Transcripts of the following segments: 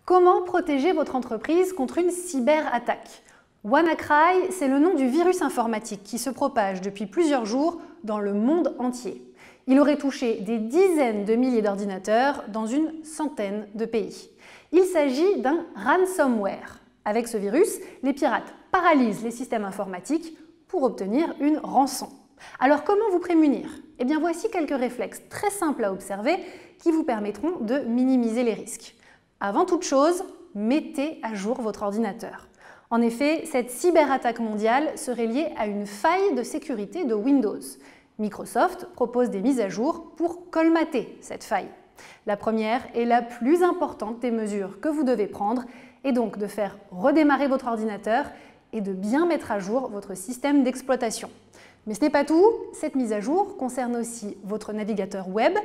Comment protéger votre entreprise contre une cyberattaque? WannaCry, c'est le nom du virus informatique qui se propage depuis plusieurs jours dans le monde entier. Il aurait touché des dizaines de milliers d'ordinateurs dans une centaine de pays. Il s'agit d'un ransomware. Avec ce virus, les pirates paralysent les systèmes informatiques pour obtenir une rançon. Alors comment vous prémunir? Eh bien voici quelques réflexes très simples à observer qui vous permettront de minimiser les risques. Avant toute chose, mettez à jour votre ordinateur. En effet, cette cyberattaque mondiale serait liée à une faille de sécurité de Windows. Microsoft propose des mises à jour pour colmater cette faille. La première et la plus importante des mesures que vous devez prendre est donc de faire redémarrer votre ordinateur et de bien mettre à jour votre système d'exploitation. Mais ce n'est pas tout, cette mise à jour concerne aussi votre navigateur web,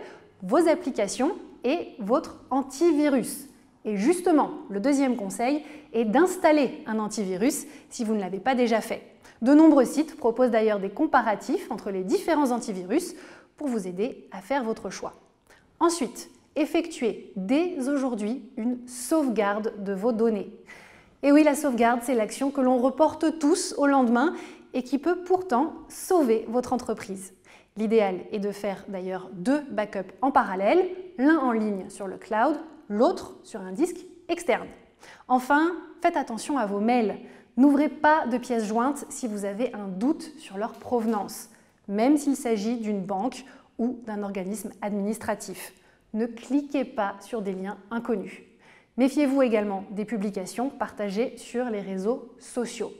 vos applications et votre antivirus. Et justement, le deuxième conseil est d'installer un antivirus si vous ne l'avez pas déjà fait. De nombreux sites proposent d'ailleurs des comparatifs entre les différents antivirus pour vous aider à faire votre choix. Ensuite, effectuez dès aujourd'hui une sauvegarde de vos données. Et oui, la sauvegarde, c'est l'action que l'on reporte tous au lendemain et qui peut pourtant sauver votre entreprise. L'idéal est de faire d'ailleurs 2 backups en parallèle, l'un en ligne sur le cloud, l'autre sur un disque externe. Enfin, faites attention à vos mails. N'ouvrez pas de pièces jointes si vous avez un doute sur leur provenance, même s'il s'agit d'une banque ou d'un organisme administratif. Ne cliquez pas sur des liens inconnus. Méfiez-vous également des publications partagées sur les réseaux sociaux.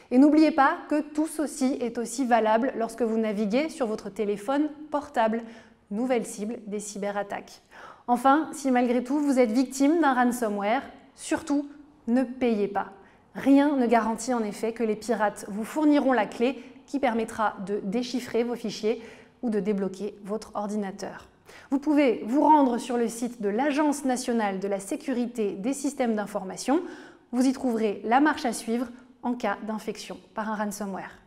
Et n'oubliez pas que tout ceci est aussi valable lorsque vous naviguez sur votre téléphone portable, nouvelle cible des cyberattaques. Enfin, si malgré tout vous êtes victime d'un ransomware, surtout ne payez pas. Rien ne garantit en effet que les pirates vous fourniront la clé qui permettra de déchiffrer vos fichiers ou de débloquer votre ordinateur. Vous pouvez vous rendre sur le site de l'Agence nationale de la sécurité des systèmes d'information. Vous y trouverez la marche à suivre en cas d'infection par un ransomware.